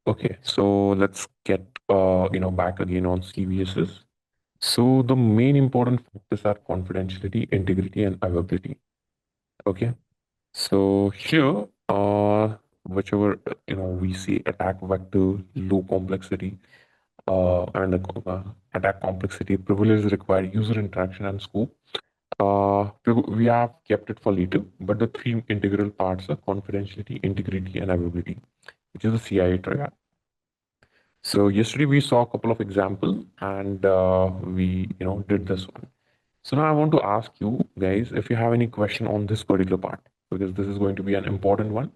Okay, so let's get back again on CVSs. So the main important factors are confidentiality, integrity, and availability. Okay, so here, whichever we see attack vector, low complexity, and attack complexity, privilege require user interaction and scope. We have kept it for later, but the three integral parts are confidentiality, integrity, and availability, which is the CIA triad. So yesterday we saw a couple of examples, and we did this one. So now I want to ask you guys if you have any question on this particular part, because this is going to be an important one.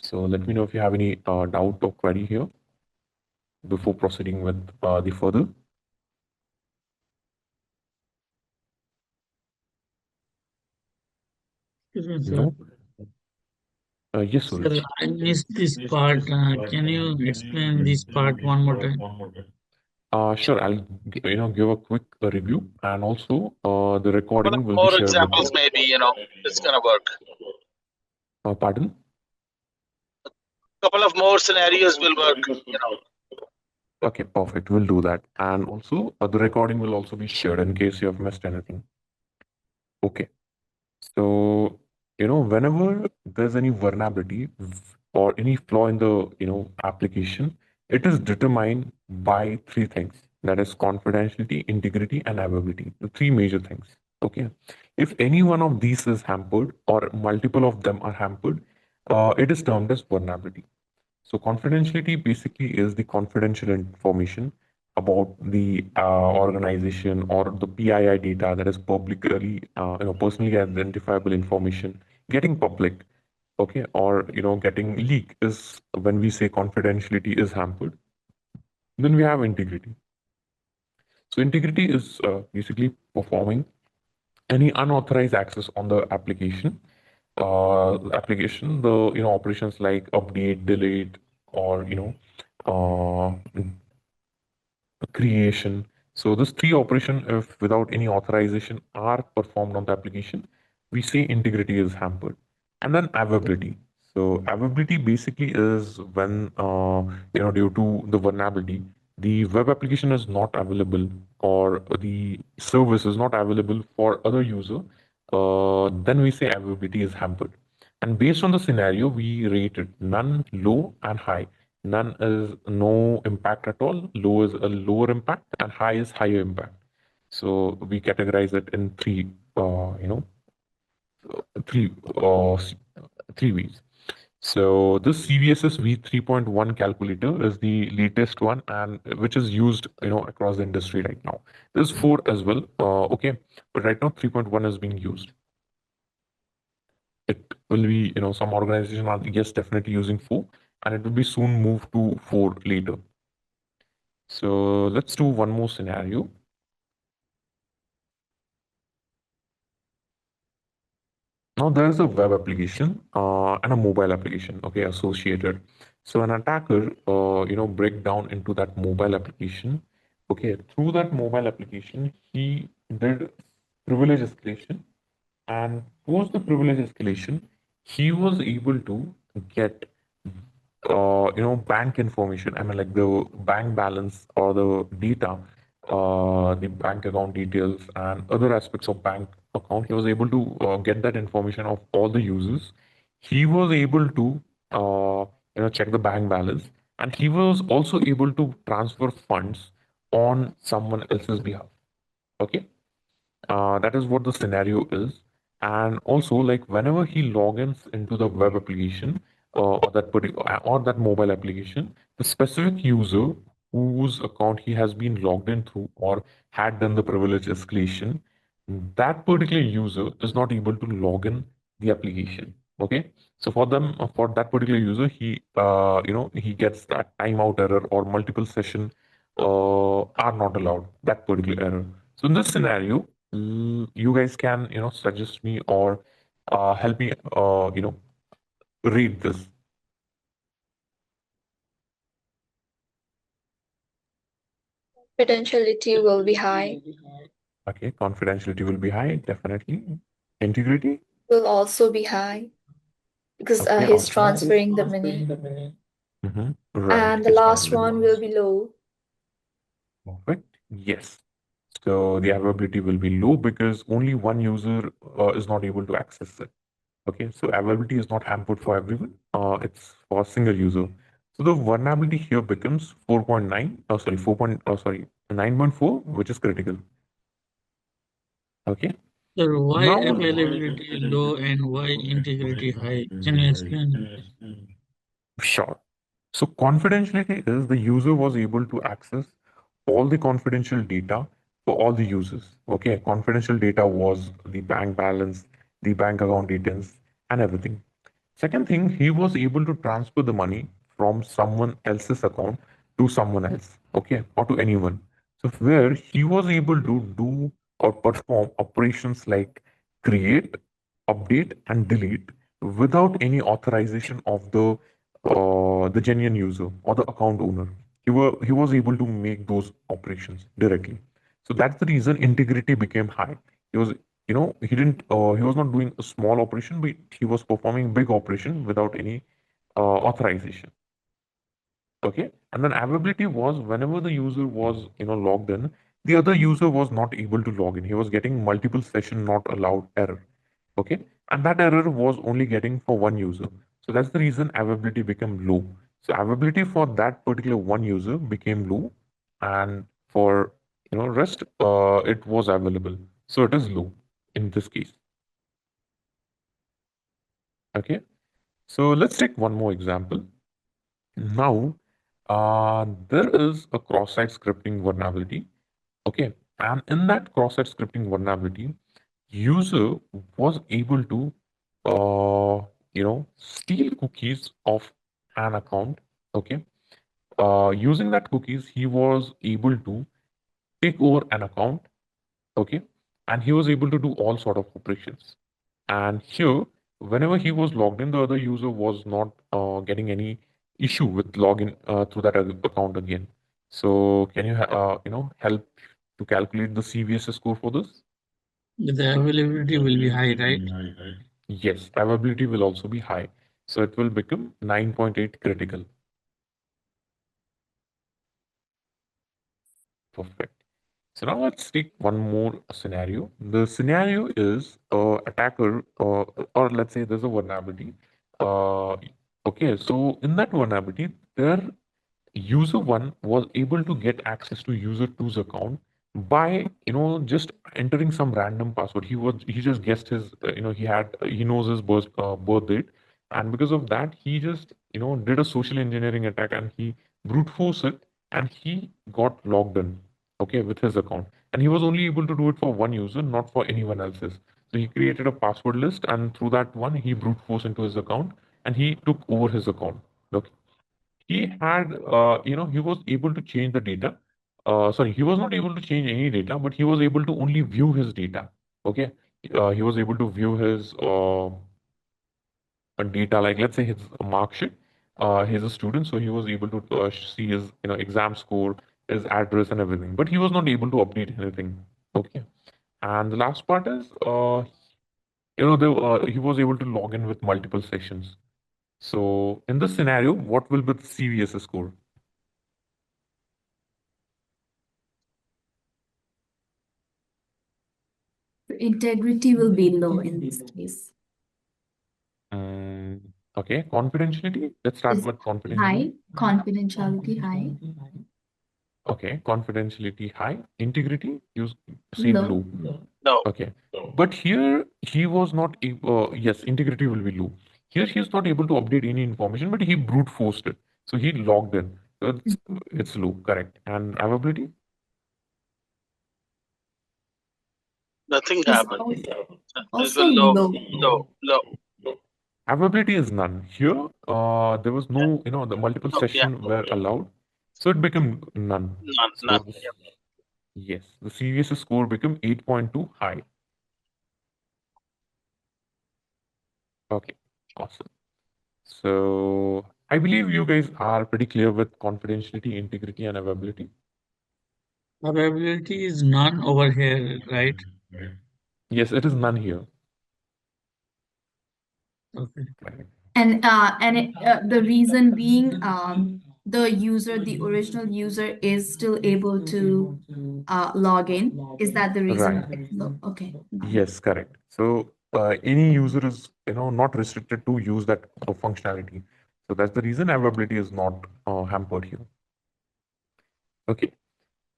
So let me know if you have any doubt or query here before proceeding with the further. Excuse me, sir. No? Yes, Sir, Suraj. I missed this part. Can you explain this part one more time? Sure, I'll give a quick review, and also the Couple of recording will be more shared with examples, you. maybe, it's gonna work. Pardon? Couple of more scenarios will work. Okay, perfect. We'll do that. And also, the recording will also be shared in case you have missed anything. Okay. So, whenever there's any vulnerability or any flaw in the, application, it is determined by three things. That is confidentiality, integrity, and availability. The three major things. Okay. If any one of these is hampered or multiple of them are hampered, it is termed as vulnerability. So confidentiality basically is the confidential information about the organization or the PII data that is publicly, personally identifiable information getting public, okay, or getting leaked is when we say confidentiality is hampered. Then we have integrity. So integrity is basically performing any unauthorized access on the application, the operations like update, delete, or creation. So this three operation, if without any authorization are performed on the application, we say integrity is hampered. And then availability. So availability basically is when due to the vulnerability, the web application is not available or the service is not available for other user. Then we say availability is hampered. And based on the scenario, we rate it none, low, and high. None is no impact at all, low is a lower impact, and high is higher impact. So we categorize it in three, three ways. So this CVSS V3.1 calculator is the latest one, and which is used across the industry right now. There's four as well, okay, but right now 3.1 is being used. It will be some organization are yes definitely using four, and it will be soon moved to four later. So let's do one more scenario. Now there's a web application and a mobile application, okay, associated. So an attacker, break down into that mobile application. Okay, through that mobile application, he did privilege escalation, and post the privilege escalation, he was able to get bank information. I mean, like the bank balance or the data, the bank account details and other aspects of bank account. He was able to get that information of all the users. He was able to, check the bank balance, and he was also able to transfer funds on someone else's behalf. Okay, that is what the scenario is. And also, like whenever he logins into the web application or that particular or that mobile application, the specific user whose account he has been logged in through or had done the privilege escalation, that particular user is not able to log in the application. Okay, so for them, for that particular user, he gets that timeout error or multiple session are not allowed. That particular error. So in this scenario, you guys can suggest me or help me read this. Potentiality will be high. Okay, confidentiality will be high, definitely. Integrity. Will also be high because Okay, he's also. transferring the money. Right. And the Just last one one minute. will be low. Perfect. Yes. So the availability will be low because only one user is not able to access it. Okay, so availability is not hampered for everyone. It's for a single user. So the vulnerability here becomes 4.9, sorry, 9.4, which is critical. Okay. So why Now, availability low and why integrity high? Can you explain? sure. So confidentiality is the user was able to access all the confidential data for all the users. Okay, confidential data was the bank balance, the bank account details, and everything. Second thing, he was able to transfer the money from someone else's account to someone else, okay, or to anyone. So where he was able to do or perform operations like create, update, and delete without any authorization of the genuine user or the account owner. He was able to make those operations directly. So that's the reason integrity became high. He was he was not doing a small operation, but he was performing big operation without any authorization. Okay, and then availability was whenever the user was logged in, the other user was not able to log in. He was getting multiple session not allowed error. Okay, and that error was only getting for one user. So that's the reason availability became low. So availability for that particular one user became low, and for rest it was available. So it is low in this case. Okay, so let's take one more example. Now, there is a cross-site scripting vulnerability. Okay, and in that cross-site scripting vulnerability, user was able to, steal cookies of an account. Okay, using that cookies, he was able to take over an account. Okay, and he was able to do all sort of operations. And here, whenever he was logged in, the other user was not getting any issue with login through that account again. So can you help to calculate the CVSS score for this? The availability will be high, right? Yes, availability will also be high. So it will become 9.8 critical. Perfect. So now let's take one more scenario. The scenario is attacker, or let's say there's a vulnerability. Uh, okay, so in that vulnerability, their user one was able to get access to user two's account by just entering some random password. He just guessed his he knows his birth date, and because of that, he just did a social engineering attack and he brute force it, and he got logged in, okay, with his account. And he was only able to do it for one user, not for anyone else's. So he created a password list, and through that one, he brute forced into his account, and he took over his account. Okay, he had he was able to change the data. Sorry, he was not able to change any data, but he was able to only view his data. Okay, he was able to view his data, like let's say his mark sheet. He's a student, so he was able to see his exam score, his address, and everything. But he was not able to update anything. Okay, and the last part is he was able to log in with multiple sessions. So in this scenario, what will be the CVSS score? Integrity will be low in this case. Okay, confidentiality. Let's start Is with confidentiality. high, confidentiality high, Okay, confidentiality high. Integrity, you said low. low. No, Okay, but here he was not able. Yes, integrity will be low. Here he is not able to update any information, but he brute forced it. So he logged in. So it's low, correct. And availability. nothing Is happened. It also will low, low. low. Availability is none. Here, there was Yeah. no, the multiple No, yeah, session were allowed, so it became none. none, So none. Yeah. yes, the CVS score became 8.2 high. Okay, awesome. So I believe you guys are pretty clear with confidentiality, integrity, and availability. Availability is none over here, right? Yes, it is none here. Okay. Right. The reason being, the original user is still able to log in. Is that the reason Right. that it's low? Okay. Yes, correct. So any user is not restricted to use that functionality. So that's the reason availability is not hampered here. Okay.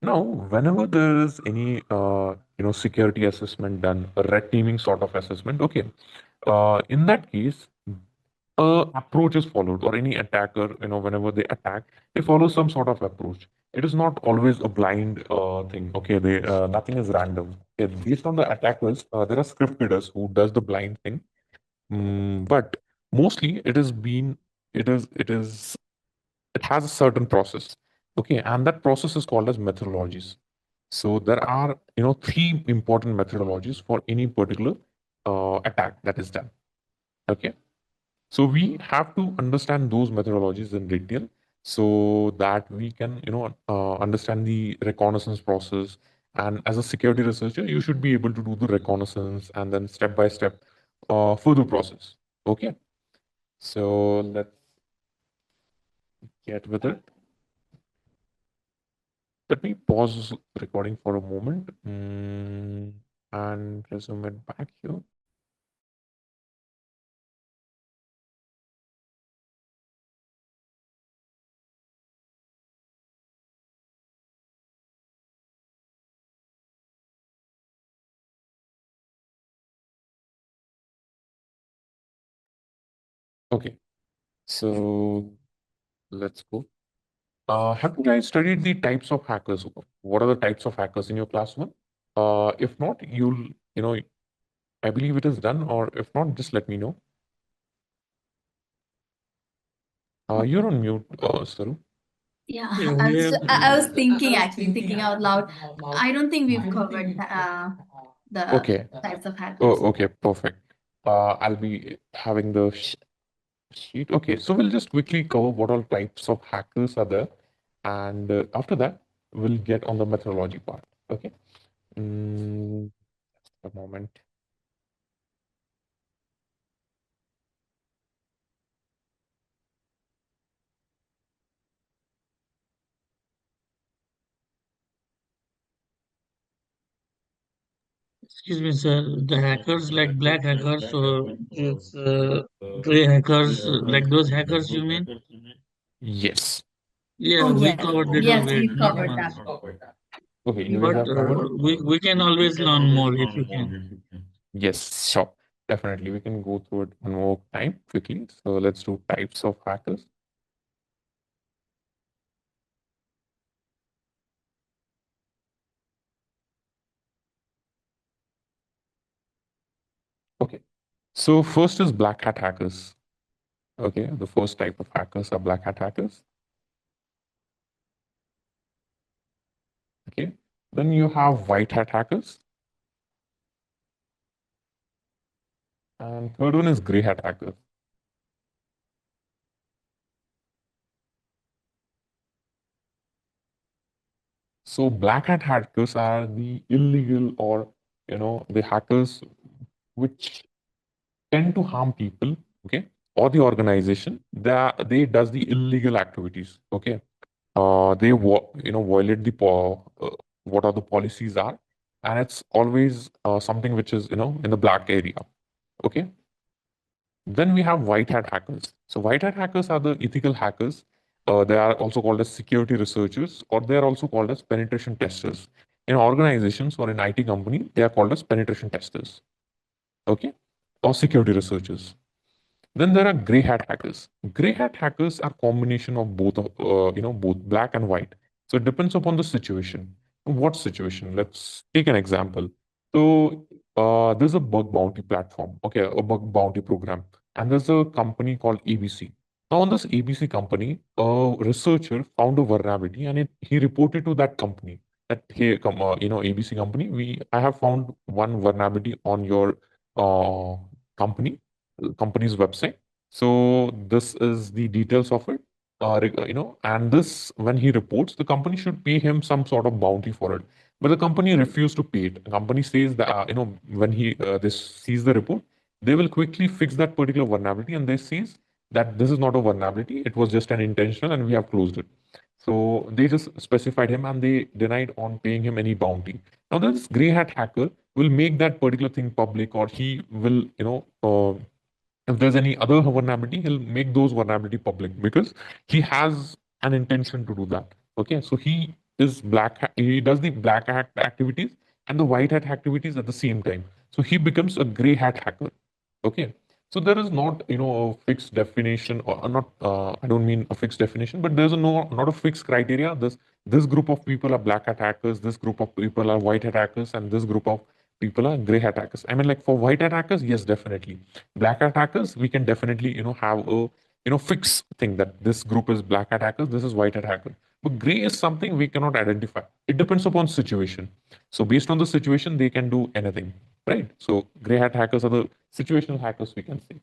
Now, whenever there is any security assessment done, a red teaming sort of assessment, okay, in that case, approach is followed, or any attacker, whenever they attack, they follow some sort of approach. It is not always a blind thing. Okay, they nothing is random. Okay, based on the attackers, there are script kidders who does the blind thing. But mostly, it has a certain process. Okay, and that process is called as methodologies. So there are three important methodologies for any particular attack that is done. Okay, so we have to understand those methodologies in detail so that we can understand the reconnaissance process. And as a security researcher, you should be able to do the reconnaissance and then step by step further process. Okay, so let's get with it. Let me pause recording for a moment and resume it back here. Okay, so let's go. Have you guys studied the types of hackers? What are the types of hackers in your class one? If not, I believe it is done, or if not, just let me know. You're on mute, Saru. Yeah, Yeah, we have. I was thinking, actually thinking out loud. I don't think we've covered the Okay. types of hackers. Oh, okay, perfect. I'll be having the sheet. Okay, so we'll just quickly cover what all types of hackers are there, and after that, we'll get on the methodology part. Okay. Mm, a moment. Excuse me, sir. The hackers like black hackers, or it's gray hackers, like those hackers you mean? Yes. Yeah, Oh, we yes. covered little Yes, bit, we've not covered much. that. Okay, you guys But have covered we can always learn more if you can. it? Yes, sure. Definitely. We can go through it one more time quickly. So let's do types of hackers. Okay. So first is black hat hackers. Okay. The first type of hackers are black hat hackers. Okay. Then you have white hat hackers. And third one is gray hat hackers. So black hat hackers are the illegal, or the hackers which tend to harm people, okay, or the organization that they does the illegal activities. Okay. They violate the what are the policies are, and it's always something which is in the black area. Okay. Then we have white hat hackers. So white hat hackers are the ethical hackers. They are also called as security researchers, or they are also called as penetration testers. In organizations or in IT company, they are called as penetration testers. Okay, or security researchers. Then there are gray hat hackers. Gray hat hackers are combination of both, both black and white. So it depends upon the situation. What situation? Let's take an example. So there's a bug bounty platform, okay, a bug bounty program, and there's a company called ABC. Now, on this ABC company, a researcher found a vulnerability, and he reported to that company that, hey, ABC company, I have found one vulnerability on your uh, company company's website. So this is the details of it. And this, when he reports, the company should pay him some sort of bounty for it. But the company refused to pay it. The company says that when he this sees the report, they will quickly fix that particular vulnerability, and they says that this is not a vulnerability, it was just an intentional and we have closed it. So they just specified him and they denied on paying him any bounty. Now this gray hat hacker will make that particular thing public, or he will, if there's any other vulnerability, he'll make those vulnerability public because he has an intention to do that. Okay, so he does the black hat activities and the white hat activities at the same time. So he becomes a gray hat hacker. Okay, so there is not a fixed definition, or not. I don't mean a fixed definition, but there's not a fixed criteria. This group of people are black hat hackers. This group of people are white hat hackers, and this group of people are gray hat hackers. I mean, like for white hat hackers, yes, definitely. Black hat hackers, we can definitely have a fix thing that this group is black hat hackers, this is white hat hacker. But gray is something we cannot identify. It depends upon situation. So based on the situation, they can do anything, right? So gray hat hackers are the situational hackers, we can say.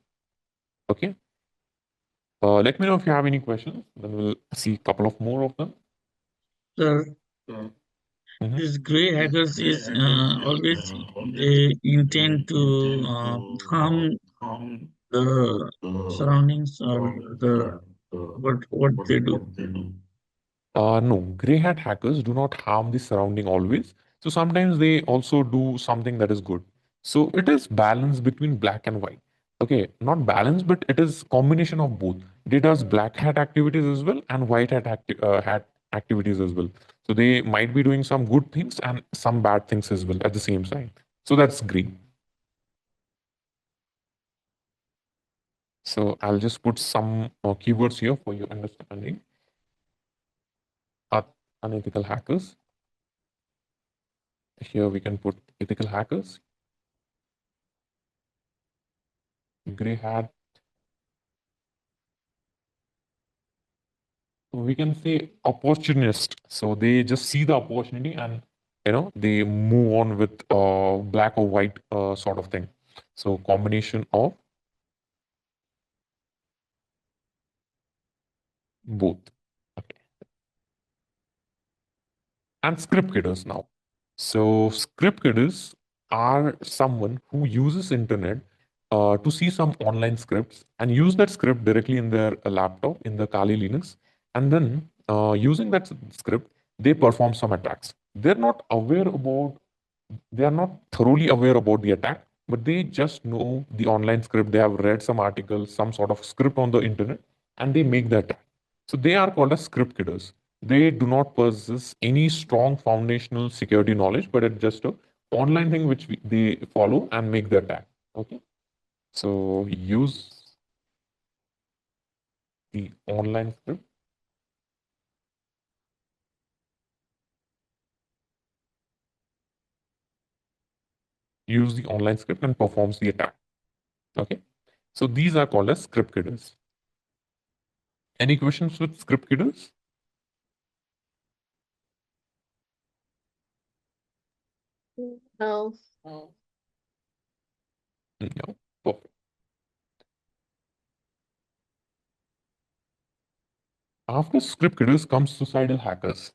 Okay. Let me know if you have any questions. Then we'll see a couple of more of them. Sir, Mhm. these gray hackers is always they intend to harm the surroundings or the what they do. No, gray hat hackers do not harm the surrounding always. So sometimes they also do something that is good. So it is balance between black and white. Okay, not balance, but it is combination of both. They does black hat activities as well and white hat activities as well. So they might be doing some good things and some bad things as well at the same time. So that's great. So I'll just put some keywords here for your understanding. Uh, Unethical hackers. Here we can put ethical hackers, gray hat. We can say opportunist. So they just see the opportunity and they move on with black or white sort of thing. So combination of both. Okay. And script kidders now. So script kidders are someone who uses internet to see some online scripts and use that script directly in their laptop in the Kali Linux, and then using that script they perform some attacks. They are not thoroughly aware about the attack, but they just know the online script. They have read some articles, some sort of script on the internet, and they make the attack. So they are called as script kidders. They do not possess any strong foundational security knowledge, but it's just a online thing which they follow and make the attack. Okay, so use the online script, and performs the attack. Okay, so these are called as script kidders. Any questions with script kidders? No. No. Perfect. After script kidders comes suicidal hackers.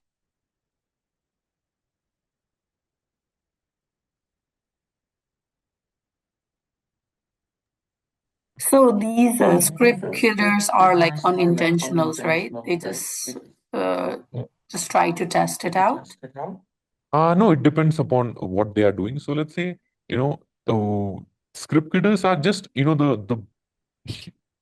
So these script killers are like unintentionals, right? They just try to test it out. No, it depends upon what they are doing. So let's say, the script kidders are just, the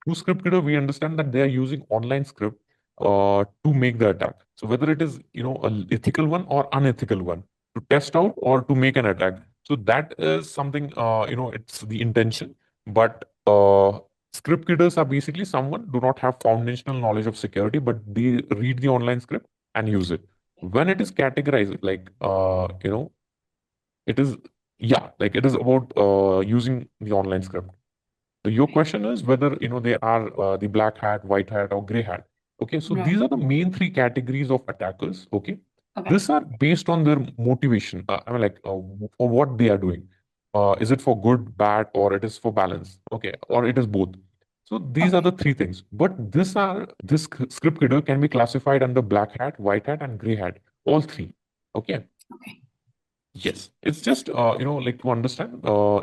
through script kidder, we understand that they are using online script to make the attack. So whether it is, an ethical one or unethical one, to test out or to make an attack. So that is something, it's the intention. But script kidders are basically someone do not have foundational knowledge of security, but they read the online script and use it. When it is categorized, like, it is, yeah, like it is about using the online script. So your question is whether they are the black hat, white hat, or gray hat. Okay, so Right. these are the main three categories of attackers. Okay, Okay. these are based on their motivation. I mean, like for what they are doing. Is it for good, bad, or it is for balance? Okay, or it is both. So these are Okay. the three things. But this script kidder can be classified under black hat, white hat, and gray hat. All three. Okay. Okay. Yes, it's just like to understand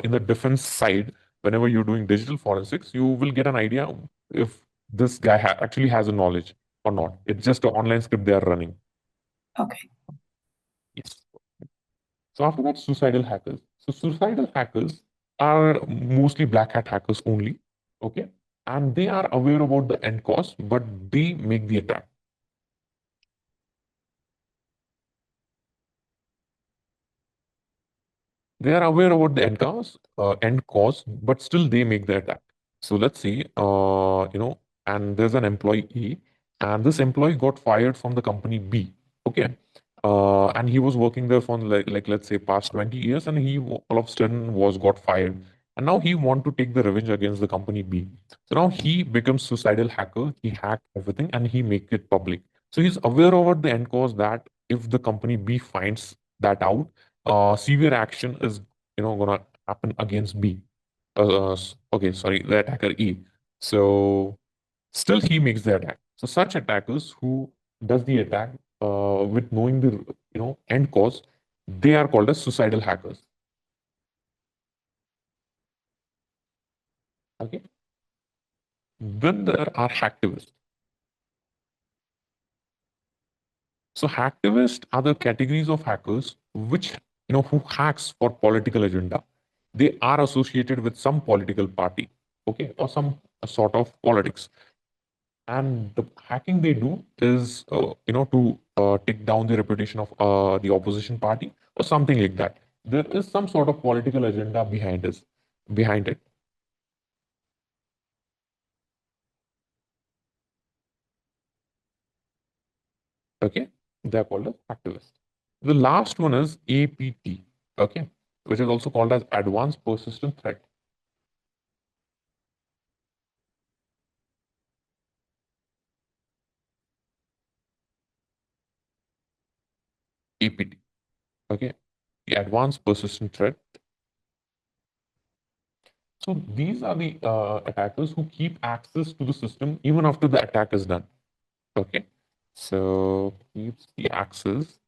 in the defense side, whenever you're doing digital forensics, you will get an idea if this guy actually has a knowledge or not. It's just an online script they are running. Okay. Yes. So after that, suicidal hackers. So suicidal hackers are mostly black hat hackers only. Okay. And they are aware about the end cause, but they make the attack. They are aware about the end cause, but still they make the attack. So let's see, and there's an employee A, and this employee got fired from the company B. Okay. And he was working there for like let's say past 20 years, and he all of a sudden was got fired. And now he want to take the revenge against the company B. So now he becomes suicidal hacker. He hacked everything and he make it public. So he's aware about the end cause that if the company B finds that out, severe action is gonna happen against B. Okay, sorry, the attacker E. So still he makes the attack. So such attackers who does the attack with knowing the end cause, they are called as suicidal hackers. Okay. Then there are hacktivists. So hacktivists are the categories of hackers which who hacks for political agenda. They are associated with some political party, okay, or some sort of politics. And the hacking they do is to take down the reputation of the opposition party or something like that. There is some sort of political agenda behind it. Okay, they're called as activists. The last one is APT, okay, which is also called as advanced persistent threat. APT, okay, the advanced persistent threat. So these are the attackers who keep access to the system even after the attack is done. Okay, so keeps the access.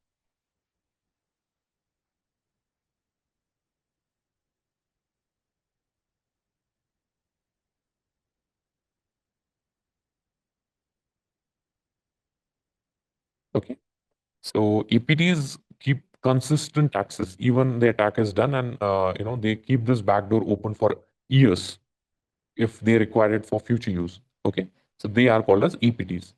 Okay, so EPTs keep consistent access even the attack is done, and they keep this backdoor open for years if they require it for future use. Okay, so they are called as EPTs.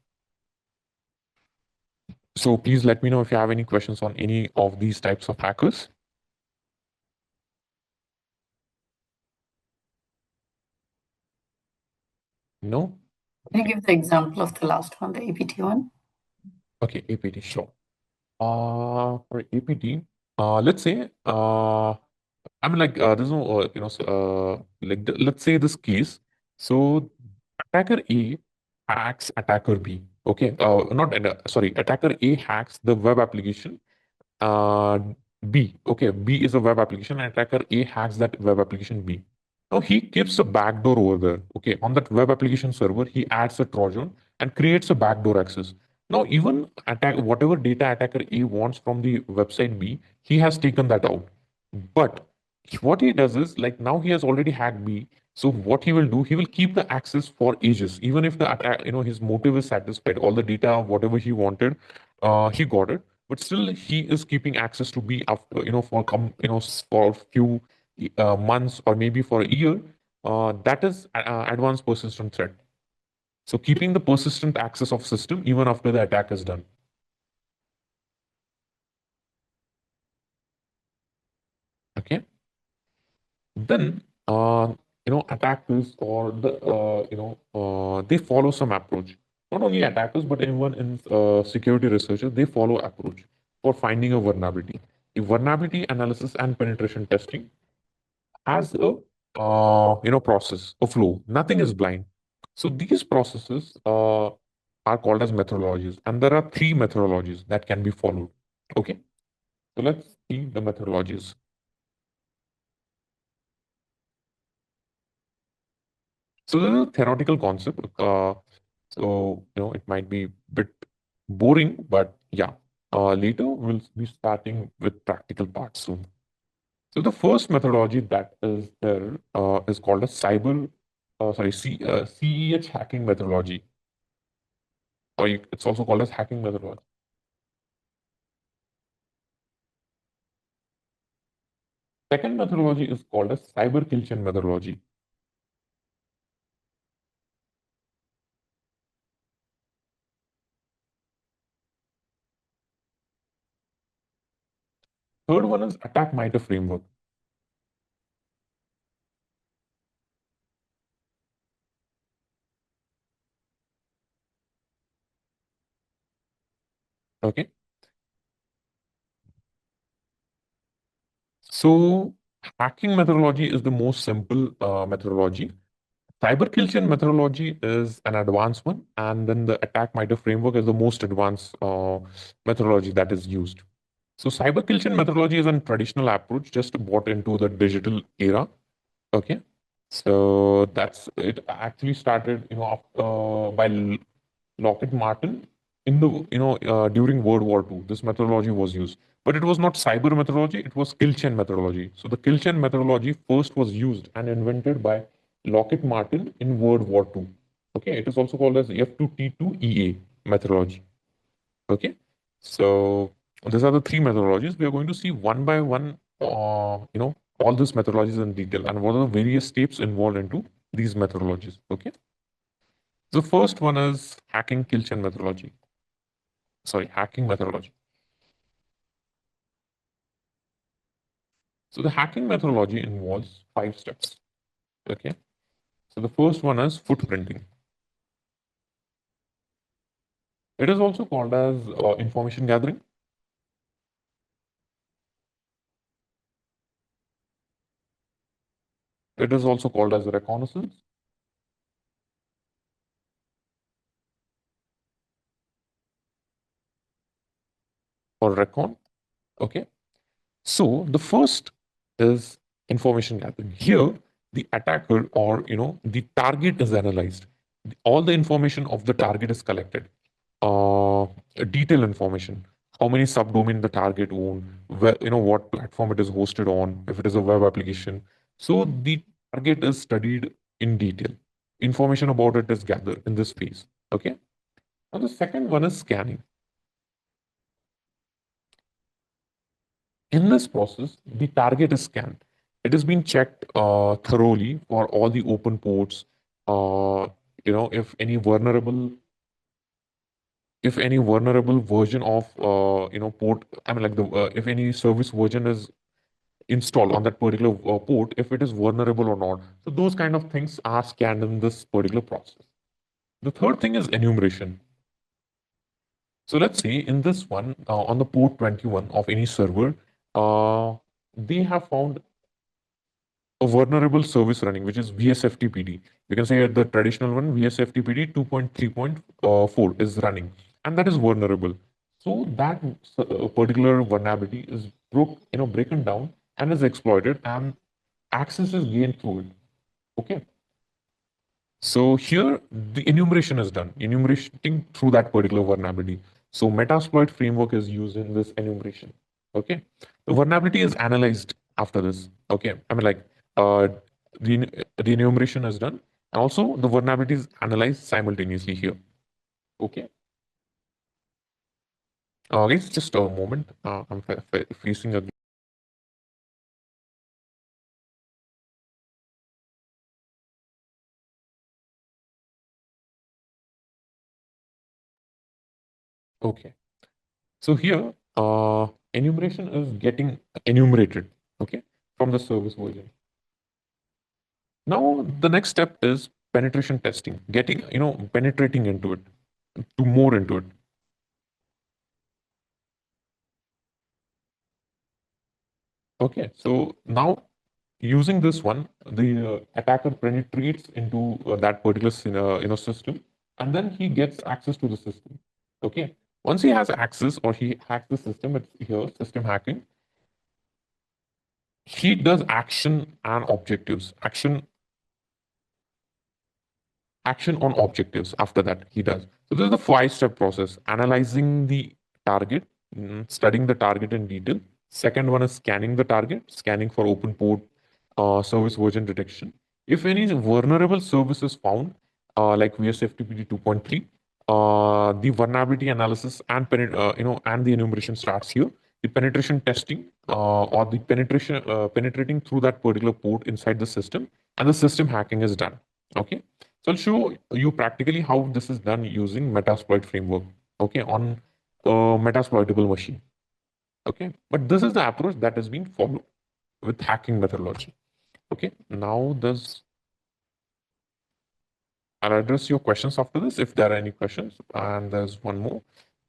So please let me know if you have any questions on any of these types of hackers. No? Can you give the example of the last one, the APT one? Okay, APT, sure. For APT, let's say, I mean, like, there's no, let's say this case. So, attacker A hacks attacker B. Okay, not sorry, attacker A hacks the web application uh, B. Okay, B is a web application, and attacker A hacks that web application B. Now he keeps a backdoor over there. Okay, on that web application server, he adds a Trojan and creates a backdoor access. Now, even attack whatever data attacker A wants from the website B, he has taken that out. But what he does is like now he has already hacked B. So what he will do, he will keep the access for ages, even if the attack, his motive is satisfied, all the data, whatever he wanted, he got it. But still, he is keeping access to B after, for a few months or maybe for a year. That is advanced persistent threat. So keeping the persistent access of system even after the attack is done. Okay. Then attackers or they follow some approach. Not only attackers, but anyone in security researchers, they follow approach for finding a vulnerability. The vulnerability analysis and penetration testing has a process, a flow. Nothing is blind. So these processes are called as methodologies, and there are three methodologies that can be followed. Okay, so let's see the methodologies. So this is a theoretical concept. So it might be a bit boring, but yeah. Later we'll be starting with practical parts soon. So the first methodology that is there is called a cyber CEH hacking methodology, or it's also called as hacking methodology. Second methodology is called as cyber kill chain methodology. Third one is attack MITRE framework. Okay. So hacking methodology is the most simple methodology. Cyber kill chain methodology is an advanced one, and then the attack MITRE framework is the most advanced methodology that is used. So cyber kill chain methodology is a traditional approach just brought into the digital era. Okay. So that's it. Actually started, by Lockheed Martin in the during World War II. This methodology was used, but it was not cyber methodology. It was kill chain methodology. So the kill chain methodology first was used and invented by Lockheed Martin in World War II. Okay, it is also called as F2T2EA methodology. Okay, so these are the three methodologies. We are going to see one by one, all these methodologies in detail and what are the various steps involved into these methodologies. Okay, the first one is hacking kill chain methodology. Sorry, hacking methodology. So the hacking methodology involves 5 steps. Okay, so the first one is footprinting. It is also called as information gathering. It is also called as reconnaissance or recon. Okay, so the first is information gathering. Here, the attacker or the target is analyzed. All the information of the target is collected. Detailed information: how many subdomain the target own, where, what platform it is hosted on, if it is a web application. So the target is studied in detail. Information about it is gathered in this phase. Okay. Now the second one is scanning. In this process, the target is scanned. It has been checked thoroughly for all the open ports. If any vulnerable, version of port, I mean, like the if any service version is installed on that particular port, if it is vulnerable or not. So those kind of things are scanned in this particular process. The third thing is enumeration. So let's say in this one, on the port 21 of any server, they have found a vulnerable service running, which is VSFTPD. You can say the traditional one, VSFTPD 2.3.4 is running, and that is vulnerable. So that particular vulnerability is broken down and is exploited, and access is gained through it. Okay. So here the enumeration is done, enumerating through that particular vulnerability. So Metasploit framework is used in this enumeration. Okay. The vulnerability is analyzed after this. Okay. I mean, like the enumeration is done. And also the vulnerability is analyzed simultaneously here. Okay. Guys, just a moment. I'm facing a. Okay. So here, enumeration is getting enumerated, okay, from the service version. Now, the next step is penetration testing, getting, penetrating into it, to more into it. Okay, so now using this one, the attacker penetrates into that particular system, and then he gets access to the system. Okay, once he has access or he hacks the system, it's here system hacking. He does action and objectives. Action on objectives after that he does. So this is the 5-step process: analyzing the target, studying the target in detail. Second one is scanning the target, scanning for open port, service version detection. If any vulnerable service is found, like VSFTPD 2.3, the vulnerability analysis and and the enumeration starts here. The penetration testing or the penetration penetrating through that particular port inside the system, and the system hacking is done. Okay, so I'll show you practically how this is done using Metasploit framework. Okay, on a Metasploitable machine. Okay, but this is the approach that has been followed with hacking methodology. Okay, now there's I'll address your questions after this if there are any questions. And there's one more.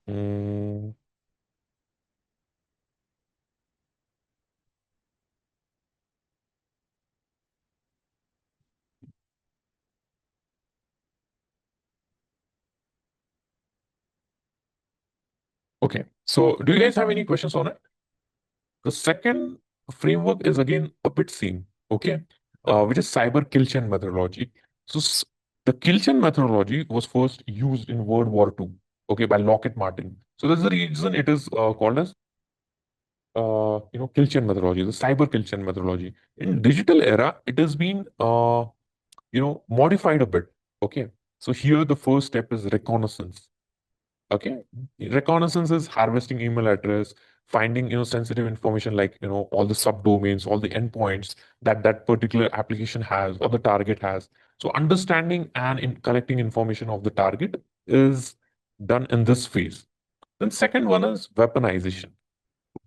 Mm, okay, so do you guys have any questions on it? The second framework is again a bit same, okay, which is cyber kill chain methodology. So the kill chain methodology was first used in World War II, okay, by Lockheed Martin. So that's the reason it is called as kill chain methodology, the cyber kill chain methodology. In digital era, it has been modified a bit. Okay, so here the first step is reconnaissance. Okay, reconnaissance is harvesting email address, finding sensitive information like all the subdomains, all the endpoints that that particular application has or the target has. So understanding and in collecting information of the target is done in this phase. Then second one is weaponization.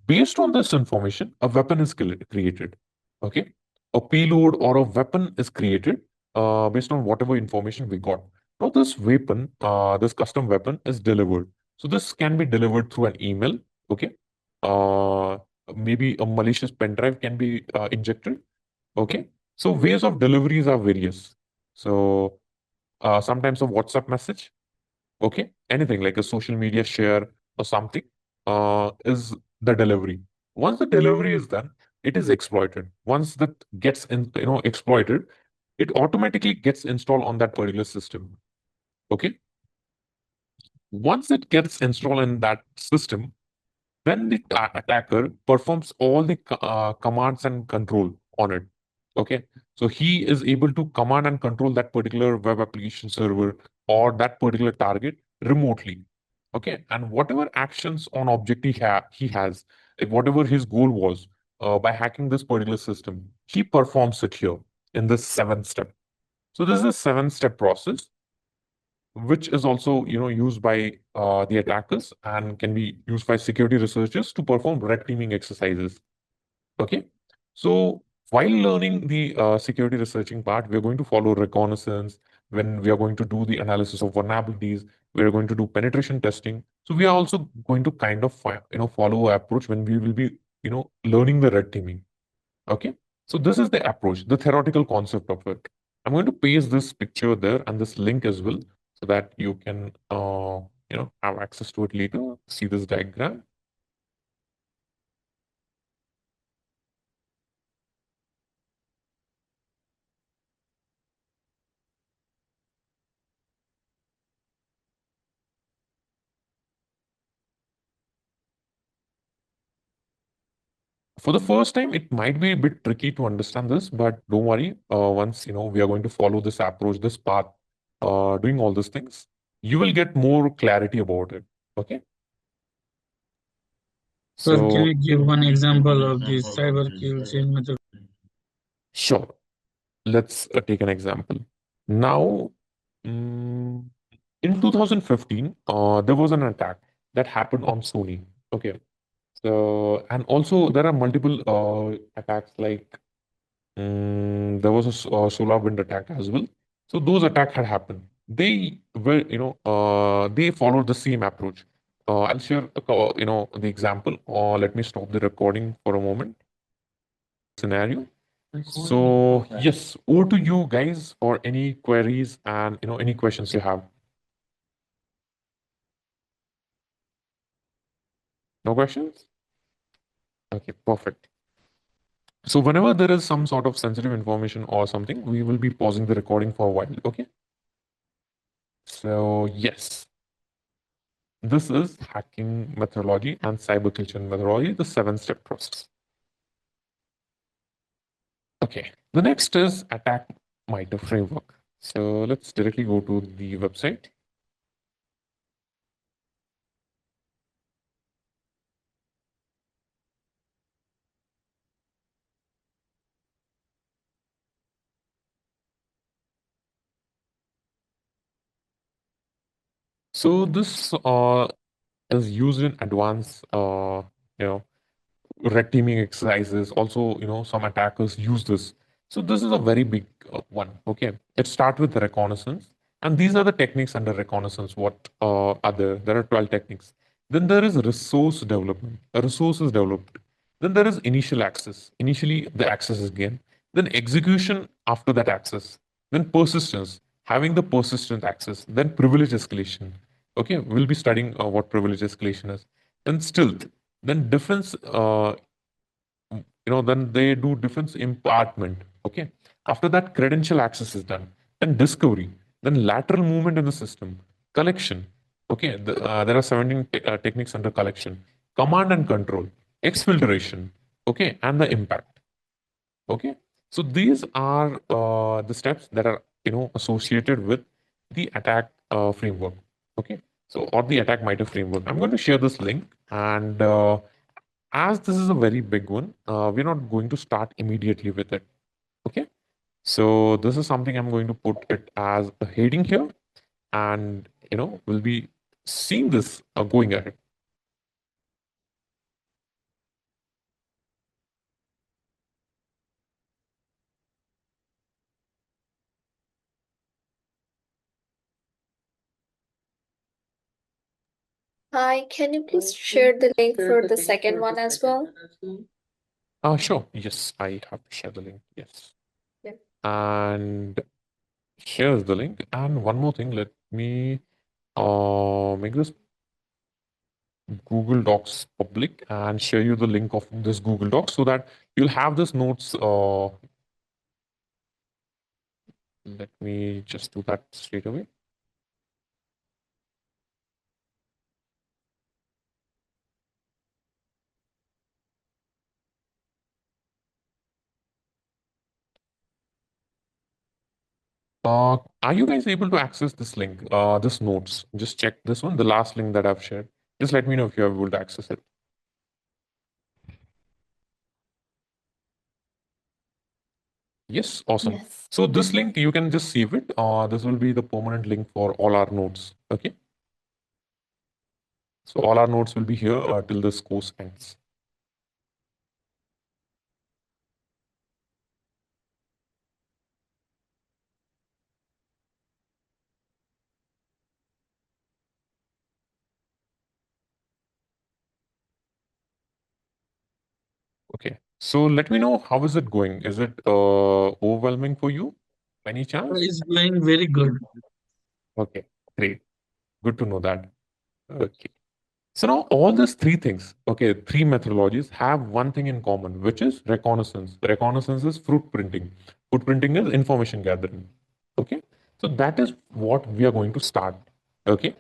Based on this information, a weapon is created. Okay, a payload or a weapon is created based on whatever information we got. Now, this weapon, this custom weapon, is delivered. So this can be delivered through an email. Okay, uh, maybe a malicious pen drive can be injected. Okay, so ways of deliveries are various. So sometimes a WhatsApp message, okay, anything like a social media share or something is the delivery. Once the delivery is done, it is exploited. Once that gets exploited, it automatically gets installed on that particular system. Okay, once it gets installed in that system, then the attacker performs all the commands and control on it. Okay, so he is able to command and control that particular web application server or that particular target remotely. Okay, and whatever actions on object he has, like whatever his goal was by hacking this particular system, he performs it here in this 7 step. So this is a 7 step process which is also used by the attackers and can be used by security researchers to perform red teaming exercises. Okay, so while learning the security researching part, we are going to follow reconnaissance. When we are going to do the analysis of vulnerabilities, we are going to do penetration testing. So we are also going to kind of follow an approach when we will be learning the red teaming. Okay, so this is the approach, the theoretical concept of it. I'm going to paste this picture there and this link as well, so that you can have access to it later. See this diagram. For the first time, it might be a bit tricky to understand this, but don't worry. Once we are going to follow this approach, this path, doing all these things, you will get more clarity about it. Okay. Sir, can So you give one example of this cyber kill chain method? sure, let's take an example. Now, mm, in 2015, there was an attack that happened on Sony. Okay. So, and also there are multiple attacks like there was a SolarWind attack as well. So those attacks had happened. They were, they followed the same approach. I'll share, the example. Let me stop the recording for a moment. Scenario. So yes, over to you guys for any queries and any questions you have. No questions? Okay, perfect. So whenever there is some sort of sensitive information or something, we will be pausing the recording for a while. Okay. So yes, this is hacking methodology and cyber culture methodology, the 7 step process. Okay. The next is attack MITRE framework. So let's directly go to the website. So this is used in advanced, you know, red teaming exercises. Also, some attackers use this. So this is a very big one. Okay, it starts with reconnaissance, and these are the techniques under reconnaissance. What are there? There are 12 techniques. Then there is resource development. A resource is developed. Then there is initial access. Initially, the access is gained. Then execution after that access. Then persistence, having the persistent access. Then privilege escalation. Okay, we'll be studying what privilege escalation is. Then stealth. Then defense. Then they do defense impartment. Okay. After that, credential access is done. Then discovery. Then lateral movement in the system. Collection. Okay. There are 17 techniques under collection. Command and control. Exfiltration. Okay. And the impact. Okay. So these are the steps that are associated with the attack framework. Okay. So or the attack MITRE framework. I'm going to share this link, and as this is a very big one, we're not going to start immediately with it. Okay. So this is something I'm going to put it as a heading here, and we'll be seeing this going ahead. Hi, can you please share the link for the second one as well? Sure. Yes, I have to share the link. Yes. Yeah. And here's the link. And one more thing, let me make this Google Docs public and share you the link of this Google Docs so that you'll have this notes. Let me just do that straight away. Are you guys able to access this link, this notes? Just check this one, the last link that I've shared. Just let me know if you're able to access it. Yes, awesome. Yes. So this link, you can just save it. This will be the permanent link for all our notes. Okay. So all our notes will be here till this course ends. Okay. So let me know, how is it going? Is it overwhelming for you? Any chance? It's going very good. Okay, great. Good to know that. Okay. So now all these three things, okay, three methodologies have one thing in common, which is reconnaissance. Reconnaissance is footprinting. Footprinting is information gathering. Okay. So that is what we are going to start. Okay.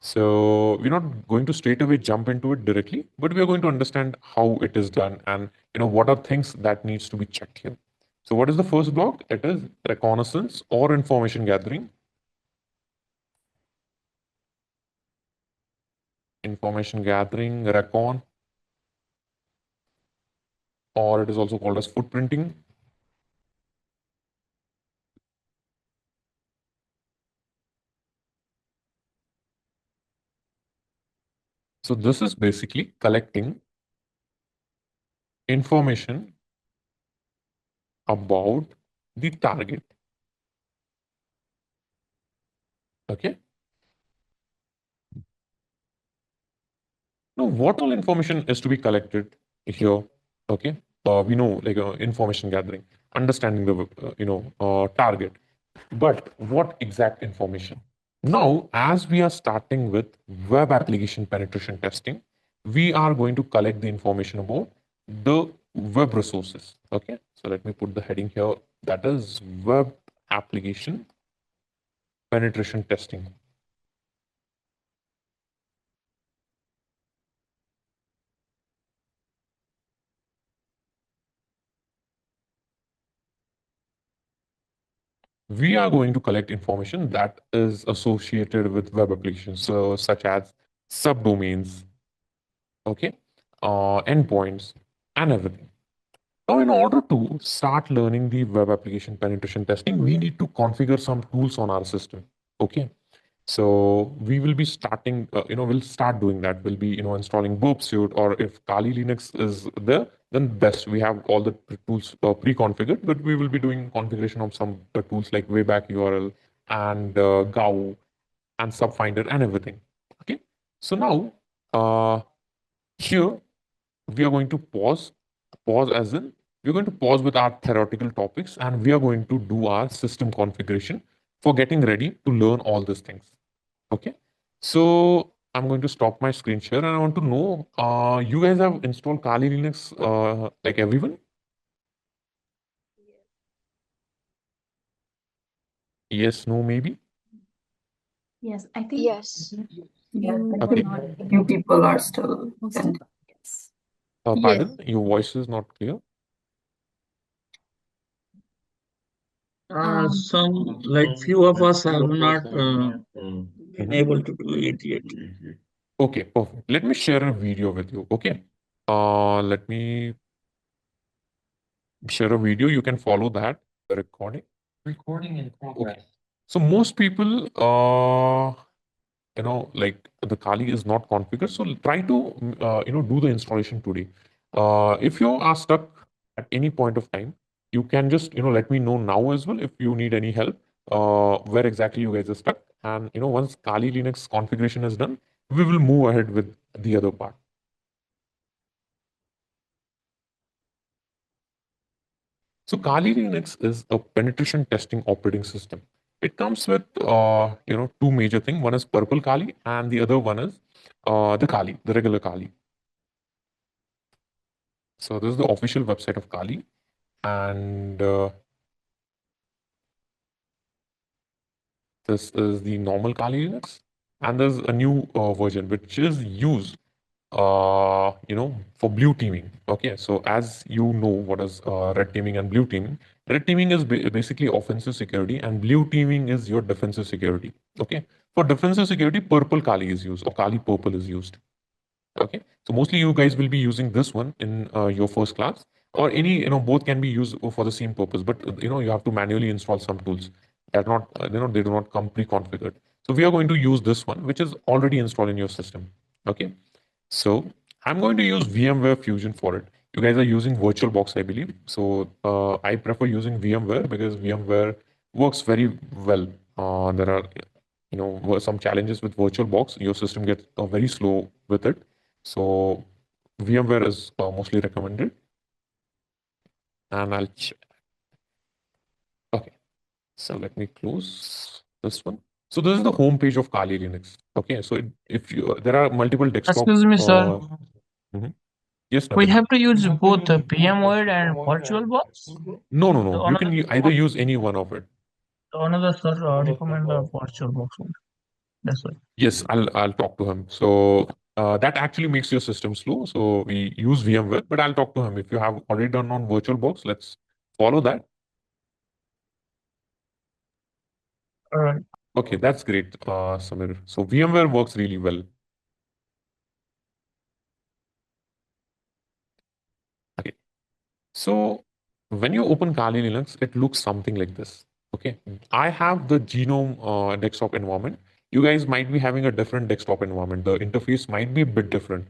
So we're not going to straight away jump into it directly, but we are going to understand how it is done and what are things that needs to be checked here. So what is the first block? It is reconnaissance or information gathering. Information gathering, recon, or it is also called as footprinting. So this is basically collecting information about the target. Okay. Now, what all information is to be collected here? Okay. We know like information gathering, understanding the target, but what exact information? Now, as we are starting with web application penetration testing, we are going to collect the information about the web resources. Okay, so let me put the heading here, that is web application penetration testing. we are going to collect information that is associated with web applications, so such as subdomains, okay, endpoints, and everything. Now, in order to start learning the web application penetration testing, we need to configure some tools on our system. Okay. So we will be starting, we'll start doing that. We'll be, installing Burp Suite, or if Kali Linux is there, then best. We have all the tools pre-configured, but we will be doing configuration of some tools like Wayback URL and Gao and Subfinder and everything. Okay. So now, here we are going to pause as in we're going to pause with our theoretical topics, and we are going to do our system configuration for getting ready to learn all these things. Okay. So I'm going to stop my screen share, and I want to know, you guys have installed Kali Linux, like everyone? Yes, no, maybe? Yes, I think Yes. Yeah, you I were Okay. think not few people are still. most of yes. Yes. Pardon, your voice is not clear. Some like few of us have not been Mhm. able to do it yet. Okay, perfect. Let me share a video with you. Okay. Let me share a video. You can follow that. The recording. Recording in progress. Okay. So most people, like the Kali is not configured. So try to, do the installation today. If you are stuck at any point of time, you can just, let me know now as well if you need any help, where exactly you guys are stuck. And, once Kali Linux configuration is done, we will move ahead with the other part. So Kali Linux is a penetration testing operating system. It comes with two major things. One is Purple Kali, and the other one is the Kali, the regular Kali. So this is the official website of Kali, and this is the normal Kali Linux, and there's a new version which is used, for blue teaming. Okay, so as you know, what is red teaming and blue teaming? Red teaming is basically offensive security, and blue teaming is your defensive security. Okay, for defensive security, purple Kali is used, or Kali purple is used. Okay, so mostly you guys will be using this one in your first class, or any, both can be used for the same purpose, but you have to manually install some tools. They're not, they do not come pre-configured. So we are going to use this one, which is already installed in your system. Okay, so I'm going to use VMware Fusion for it. You guys are using VirtualBox, I believe. So I prefer using VMware because VMware works very well. There are, some challenges with VirtualBox. Your system gets very slow with it. So VMware is mostly recommended. And I'll check. Okay. So let me close this one. So this is the home page of Kali Linux. Okay. So if you, there are multiple desktop. Excuse me, sir. Mhm. Yes, We Navin. have to use both the VMware and VirtualBox. No, no, The no. You can another, either use any one of it. the another sir recommend the VirtualBox one. That's why. Yes, I'll talk to him. So that actually makes your system slow. So we use VMware, but I'll talk to him. If you have already done on VirtualBox, let's follow that. All right. Okay, that's great, Samir. So VMware works really well. Okay. So when you open Kali Linux, it looks something like this. Okay. I have the Genome desktop environment. You guys might be having a different desktop environment. The interface might be a bit different.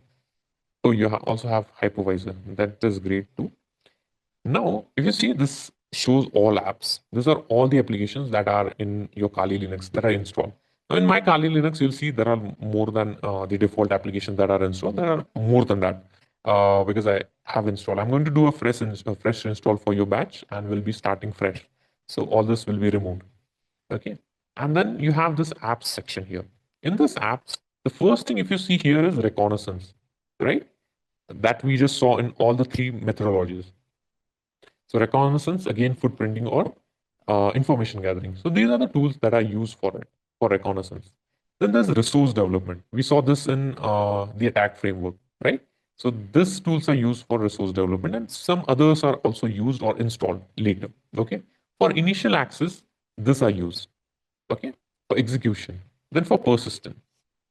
So you also have hypervisor. That is great too. Now, if you see, this shows all apps. These are all the applications that are in your Kali Linux that are installed. Now, in my Kali Linux, you'll see there are more than the default applications that are installed. There are more than that because I have installed. I'm going to do a fresh install for your batch, and we'll be starting fresh. So all this will be removed. Okay. And then you have this apps section here. In this apps, the first thing if you see here is reconnaissance, right? That we just saw in all the three methodologies. So reconnaissance, again, footprinting or information gathering. So these are the tools that are used for it, for reconnaissance. Then there's resource development. We saw this in the attack framework, right? So these tools are used for resource development, and some others are also used or installed later. Okay. For initial access, These are used, okay, for execution. Then for persistent,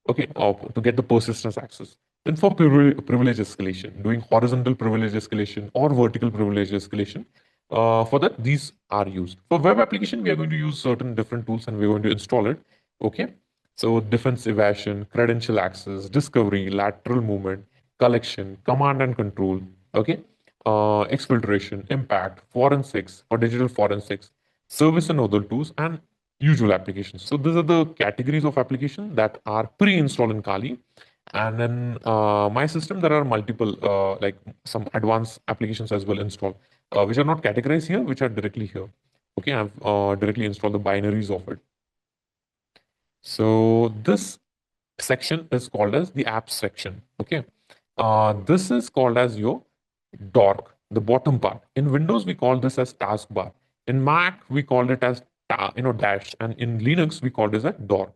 okay, or to get the persistence access. Then for privilege escalation, doing horizontal privilege escalation or vertical privilege escalation. For that, these are used. For web application, we are going to use certain different tools and we're going to install it. Okay. So defense evasion, credential access, discovery, lateral movement, collection, command and control. Okay. Exfiltration, impact, forensics or digital forensics, service and other tools, and usual applications. So these are the categories of application that are pre-installed in Kali. And then my system, there are multiple, like some advanced applications as well installed, which are not categorized here, which are directly here. Okay, I've directly installed the binaries of it. So this section is called as the apps section. Okay, this is called as your dork, the bottom part. In Windows, we call this as taskbar. In Mac, we call it as dash, and in Linux, we call this as dork.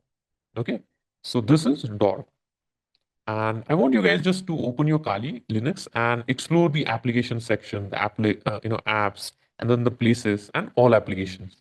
Okay, so this is dork. And I want you guys just to open your Kali Linux and explore the application section, the apps, and then the places and all applications.